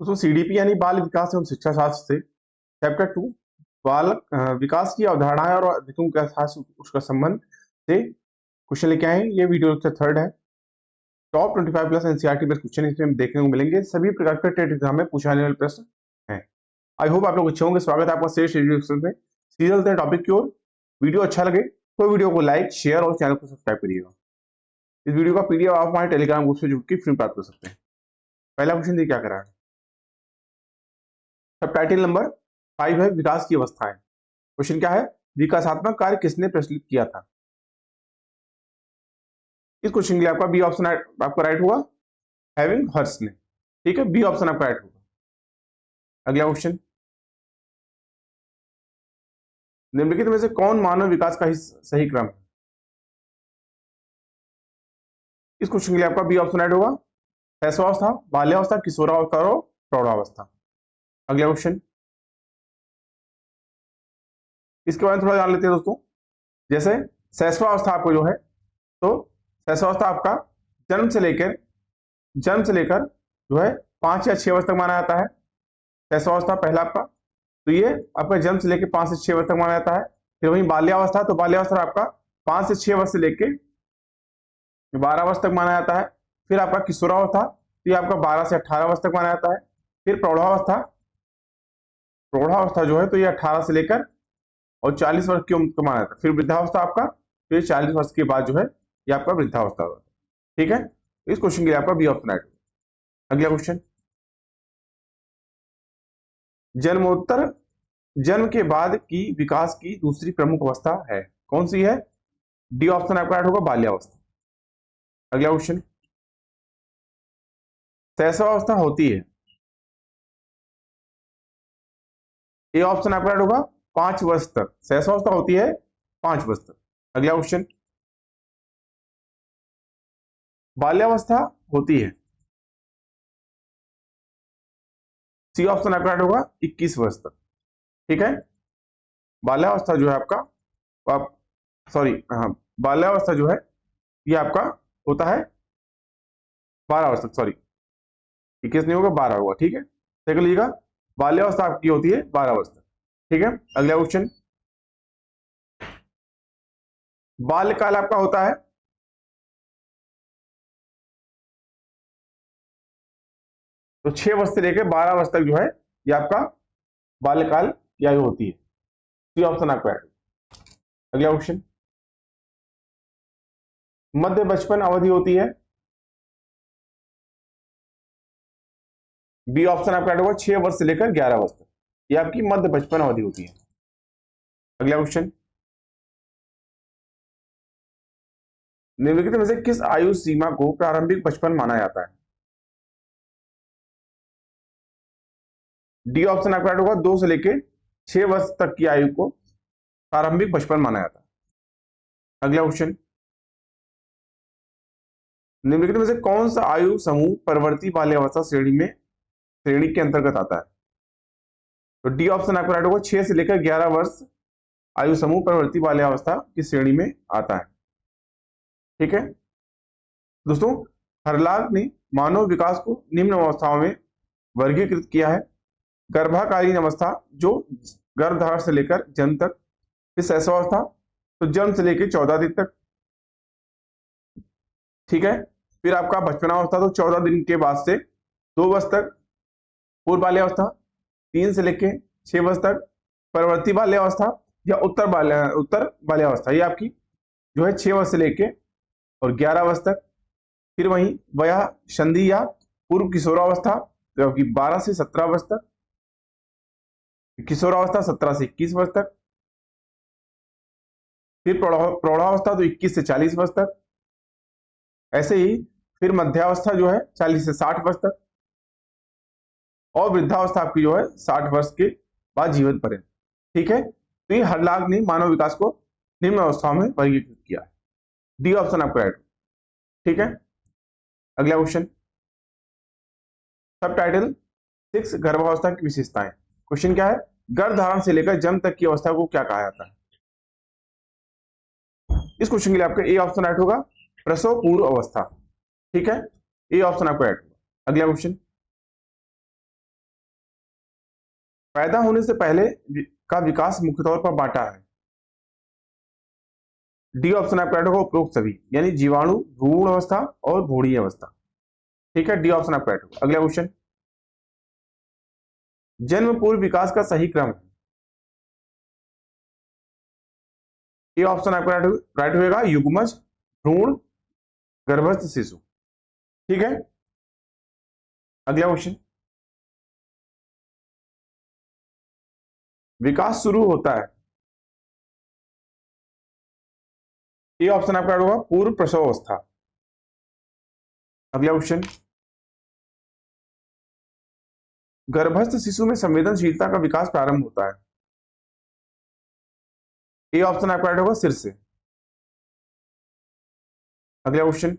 तो सीडीपी यानी बाल विकास एवं शिक्षा शास्त्र से चैप्टर 2 बाल विकास की अवधारणाएं और अधिकों के साथ उसका संबंध से क्वेश्चन लेके आए हैं। ये वीडियो लेक्चर थर्ड है। Top 25 plus NCERT based question इसमें देखने को मिलेंगे। सभी प्रकार के टेट एग्जाम में पूछे जाने वाले प्रश्न हैं। आई होप आप लोग अच्छे होंगे। स्वागत है आपका शेष एजुकेशन में। सीरियल थे टॉपिक की ओर। वीडियो अच्छा लगे तो वीडियो को लाइक शेयर और चैनल को सब्सक्राइब करिएगा। इस वीडियो का पीडीएफ आप हमारे टेलीग्राम ग्रुप से जुड़ के फ्री प्राप्त कर सकते हैं। पहला क्वेश्चन देखिए क्या करा है। सब टाइटल नंबर 5 है विकास की अवस्थाएं। क्वेश्चन क्या है, विकासात्मक कार्य किसने प्रचलित किया था। इस क्वेश्चन के लिए आपका बी ऑप्शन आपका राइट होगा, हैविंग हर्स ने। ठीक है, बी ऑप्शन आपका राइट होगा। अगला क्वेश्चन, निम्नलिखित में से कौन मानव विकास का ही सही क्रम है। इस क्वेश्चन के लिए आपका बी ऑप्शन राइट होगा, शैशवावस्था, बाल्यावस्था, किशोरावस्था और प्रौढ़ावस्था। अगला क्वेश्चन, इसके बारे में थोड़ा जान लेते हैं दोस्तों। जैसे शैशवावस्था आपको जो है, तो शैशवावस्था आपका जन्म से लेकर जो है 5 या 6 वर्ष तक माना जाता है। शैशवावस्था पहला आपका, तो ये आपका जन्म से लेकर 5 से 6 वर्ष तक माना जाता है। फिर वहीं बाल्यावस्था, तो बाल्यावस्था आपका 5 से 6 वर्ष से लेकर 12 वर्ष तक माना जाता है। फिर आपका किशोरावस्था, तो ये आपका 12 से 18 वर्ष तक माना जाता है। फिर प्रौढ़ावस्था जो है, तो ये 18 से लेकर और 40 वर्ष की उम्र को माना जाता है। फिर वृद्धावस्था आपका, फिर 40 वर्ष के बाद जो है ये आपका वृद्धावस्था होता है। ठीक है, इस क्वेश्चन के लिए आपका बी ऑप्शन राइट होगा। अगला क्वेश्चन, जन्मोत्तर जन्म के बाद की विकास की दूसरी प्रमुख अवस्था है, कौन सी है। डी ऑप्शन आपका राइट होगा, बाल्यावस्था। अगला क्वेश्चन, शैशवावस्था होती है। ए ऑप्शन आपका राइट होगा, 5 वर्ष तक शैशवावस्था होती है, 5 वर्ष तक। अगला क्वेश्चन, बाल्यावस्था होती है। सी ऑप्शन आपका राइट होगा, 21 वर्ष तक। ठीक है, बाल्यावस्था जो है आपका, आप सॉरी हाँ, बाल्यावस्था जो है ये आपका होता है 12 वर्ष तक। सॉरी 21 नहीं होगा, 12 होगा। ठीक है, देख लीजिएगा, बाल्यावस्था आपकी होती है 12 वर्ष तक। ठीक है, अगला क्वेश्चन, बाल्यकाल आपका होता है, तो 6 वर्ष से लेकर 12 वर्ष तक जो है ये आपका बाल्यकाल की आयु होती है। सी ऑप्शन आपका है। अगला क्वेश्चन, मध्य बचपन अवधि होती है। बी ऑप्शन आपका होगा, 6 वर्ष से लेकर 11 वर्ष तक ये आपकी मध्य बचपन अवधि होती है। अगला क्वेश्चन, निम्नलिखित में से किस आयु सीमा को प्रारंभिक बचपन माना जाता है। डी ऑप्शन आपका होगा, 2 से लेकर 6 वर्ष तक की आयु को प्रारंभिक बचपन माना जाता है। अगला क्वेश्चन, निम्नलिखित में से कौन सा आयु समूह परवर्ती बाल्यावस्था श्रेणी के अंतर्गत आता है। तो डी ऑप्शन आपका राइट होगा, 6 से लेकर 11 वर्ष आयु समूह परवर्ती बाल्यावस्था की श्रेणी में आता है। ठीक है दोस्तों, हरलाल ने मानव विकास को निम्न अवस्थाओं में वर्गीकृत किया है। गर्भाकालीन अवस्था जो गर्भधारण से लेकर जन्म तक, फिर शैशवावस्था तो जन्म से लेकर 14 दिन तक। ठीक है, फिर आपका बचपनावस्था तो 14 दिन के बाद से 2 वर्ष तक। पूर्व बाल्यावस्था 3 से लेकर 6 वर्ष तक। परवर्ती बाल्यावस्था या उत्तर बाल्यावस्था ये आपकी जो है 6 वर्ष से लेकर और 11 वर्ष तक। फिर वहीं वया संधि या पूर्व किशोरावस्था जो कि 12 से 17 वर्ष तक। किशोरावस्था 17 से 21 वर्ष तक। फिर प्रौढ़ावस्था तो 21 से 40 वर्ष तक। ऐसे ही फिर मध्यावस्था जो है 40 से 60 वर्ष तक। और वृद्धावस्था आपकी जो है 60 वर्ष के बाद जीवन पर्यंत। ठीक है, तो ये हरलाल ने मानव विकास को निम्न अवस्थाओं में वर्गीकृत किया है। डी ऑप्शन आपका राइट। ठीक है, अगला क्वेश्चन, सब टाइटल 6 गर्भावस्था की विशेषताएं। क्वेश्चन क्या है, गर्भधारण से लेकर जन्म तक की अवस्था को क्या कहा जाता है। इस क्वेश्चन के लिए आपका ए ऑप्शन राइट होगा, प्रसव पूर्व अवस्था। ठीक है, ए ऑप्शन आपका राइट होगा। अगला क्वेश्चन, पैदा होने से पहले का विकास मुख्य तौर पर बांटा है। डी ऑप्शन आपका राइट होगा उपरोक्त सभी, यानी जीवाणु, भ्रूण अवस्था और भ्रूणीय अवस्था। ठीक है, डी ऑप्शन आपका राइट होगा। अगला क्वेश्चन, जन्म पूर्व विकास का सही क्रम है। ये ऑप्शन आपका राइट होगा युग्मज, भ्रूण, गर्भस्थ शिशु। ठीक है, अगला क्वेश्चन, विकास शुरू होता है। ये ऑप्शन आपका होगा पूर्व प्रसव अवस्था। अगला क्वेश्चन, गर्भस्थ शिशु में संवेदनशीलता का विकास प्रारंभ होता है। ये ऑप्शन आपका होगा सिर से। अगला क्वेश्चन,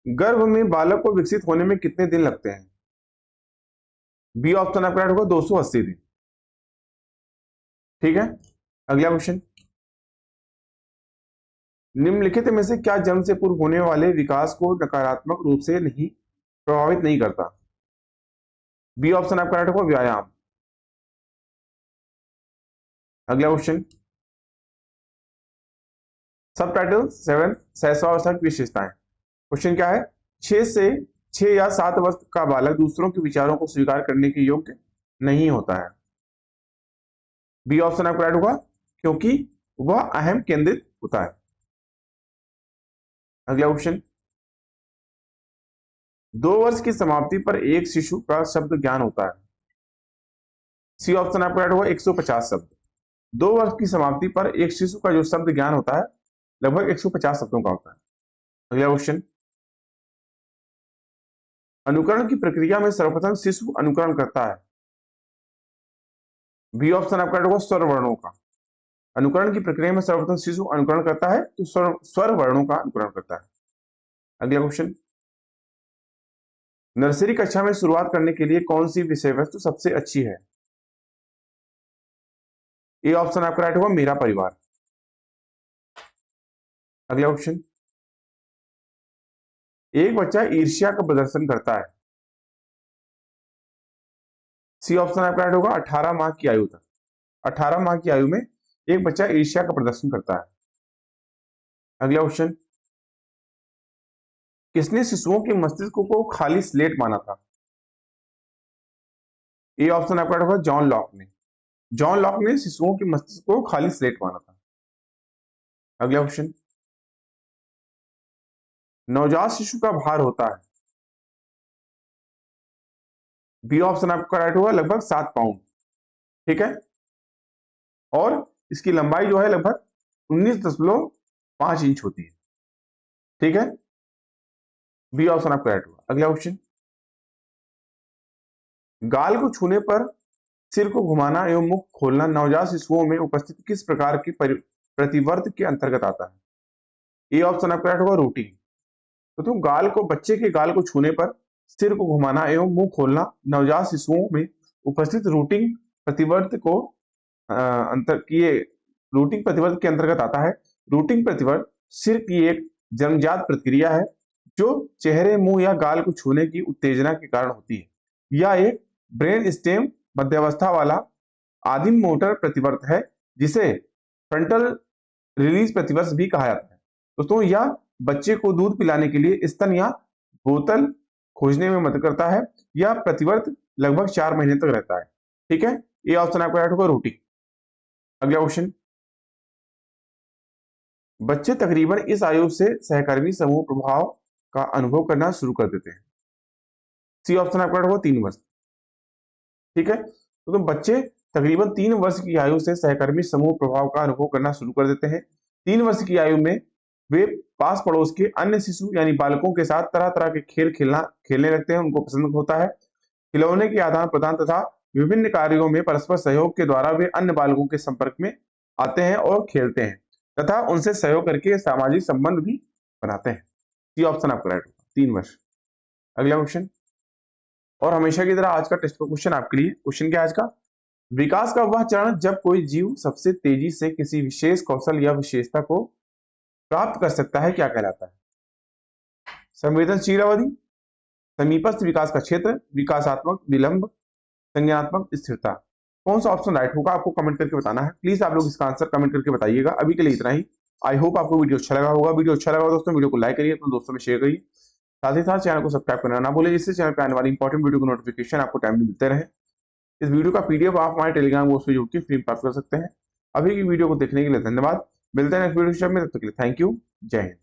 गर्भ में बालक को विकसित होने में कितने दिन लगते हैं। बी ऑप्शन आपका होगा 280 दिन। ठीक है, अगला क्वेश्चन, निम्नलिखित में से क्या जन्म से पूर्व होने वाले विकास को नकारात्मक रूप से नहीं प्रभावित नहीं करता। बी ऑप्शन आपका राइट होगा व्यायाम। अगला क्वेश्चन, सब टाइटल 7 सहस्रावस्था की विशेषताएं। क्वेश्चन क्या है, 6 या 7 वर्ष का बालक दूसरों के विचारों को स्वीकार करने के योग्य नहीं होता है। बी ऑप्शन आपका राइट होगा क्योंकि वह अहम केंद्रित होता है। अगला क्वेश्चन, 2 वर्ष की समाप्ति पर एक शिशु का शब्द ज्ञान होता है। सी ऑप्शन आपका राइट होगा 150 शब्द। 2 वर्ष की समाप्ति पर एक शिशु का जो शब्द ज्ञान होता है लगभग 150 शब्दों का होता है। अगला क्वेश्चन, अनुकरण की प्रक्रिया में सर्वप्रथम शिशु अनुकरण करता है। बी ऑप्शन आपका राइट होगा स्वर वर्णों का। अनुकरण की प्रक्रिया में सर्वप्रथम शिशु अनुकरण करता है तो स्वर वर्णों का अनुकरण करता है। अगला क्वेश्चन, नर्सरी कक्षा में शुरुआत करने के लिए कौन सी विषय वस्तु सबसे अच्छी है। ए ऑप्शन आपका राइट होगा मेरा परिवार। अगला क्वेश्चन, एक बच्चा ईर्ष्या का प्रदर्शन करता है। सी ऑप्शन आपका राइट होगा 18 माह की आयु तक। 18 माह की आयु में एक बच्चा ईर्ष्या का प्रदर्शन करता है। अगला क्वेश्चन, किसने शिशुओं के मस्तिष्क को खाली स्लेट माना था। ए ऑप्शन आपका राइट होगा जॉन लॉक ने। जॉन लॉक ने शिशुओं के मस्तिष्क को खाली स्लेट माना था। अगला क्वेश्चन, नवजात शिशु का भार होता है। बी ऑप्शन आपका राइट होगा लगभग 7 पाउंड। ठीक है, और इसकी लंबाई जो है लगभग 19.5 इंच होती है। ठीक है, बी ऑप्शन आपका राइट होगा। अगला क्वेश्चन, गाल को छूने पर सिर को घुमाना एवं मुख खोलना नवजात शिशुओं में उपस्थित किस प्रकार की प्रतिवर्त के अंतर्गत आता है। ए ऑप्शन आपका राइट होगा रूटिंग। तो गाल को, बच्चे के गाल को छूने पर सिर को घुमाना एवं मुंह खोलना नवजात शिशुओं में उपस्थित रूटिंग प्रतिवर्त को रूटिंग प्रतिवर्त के अंतर्गत आता है। रूटिंग प्रतिवर्त सिर की एक जन्मजात प्रतिक्रिया है जो चेहरे, मुंह या गाल को छूने की उत्तेजना के कारण होती है। यह एक ब्रेन स्टेम मध्यावस्था वाला आदिम मोटर प्रतिवर्त है जिसे फ्रंटल रिलीज प्रतिवर्त भी कहा जाता है। दोस्तों, यह बच्चे को दूध पिलाने के लिए स्तन या बोतल खोजने में मदद करता है। यह प्रतिवर्त लगभग 4 महीने तक रहता है। ठीक है, ये ऑप्शन आपका राइट होगा रूटिंग। अगला क्वेश्चन, बच्चे तकरीबन इस आयु से सहकर्मी समूह प्रभाव का अनुभव करना शुरू कर देते हैं। सी ऑप्शन आपका राइट होगा 3 वर्ष। ठीक है, तो बच्चे तकरीबन 3 वर्ष की आयु से सहकर्मी समूह प्रभाव का अनुभव करना शुरू कर देते हैं। 3 वर्ष की आयु में वे पास पड़ोस के अन्य शिशु यानी बालकों के साथ तरह तरह के खेल खेलने लगते हैं, उनको पसंद होता है। खिलौने के आदान प्रदान तथा विभिन्न कार्यों में परस्पर सहयोग के द्वारा वे अन्य बालकों के संपर्क में आते हैं और खेलते हैं तथा उनसे सहयोग करके सामाजिक संबंध भी बनाते हैं। ये ऑप्शन आपका राइट होगा 3 वर्ष। अगला क्वेश्चन, और हमेशा की तरह आज का टेस्ट का क्वेश्चन आपके लिए। क्वेश्चन क्या है आज का, विकास का वह चरण जब कोई जीव सबसे तेजी से किसी विशेष कौशल या विशेषता को प्राप्त कर सकता है क्या कहलाता है। संवेदनशील अवधि, समीपस्थ विकास का क्षेत्र, विकासात्मक विलंब, संज्ञानात्मक स्थिरता। कौन सा ऑप्शन राइट होगा आपको कमेंट करके बताना है। प्लीज आप लोग इसका आंसर कमेंट करके बताइएगा। अभी के लिए इतना ही। आई होप आपको वीडियो अच्छा लगा होगा। वीडियो अच्छा लगा दोस्तों वीडियो को लाइक करिए, अपने दोस्तों में शेयर करिए, साथ ही साथ चैनल को सब्सक्राइब करना ना भूलिए, जिससे चैनल पर आने वाली इंपॉर्टेंट वीडियो को नोटिफिकेशन आपको टाइमली मिलते रहे। इस वीडियो का पीडीएफ आप हमारे टेलीग्राम ग्रुप से जुड़ के फ्री प्राप्त कर सकते हैं। अभी की वीडियो को देखने के लिए धन्यवाद। मिलते हैं नेक्स्ट वीडियो में, तब तक के लिए थैंक यू। जय हिंद।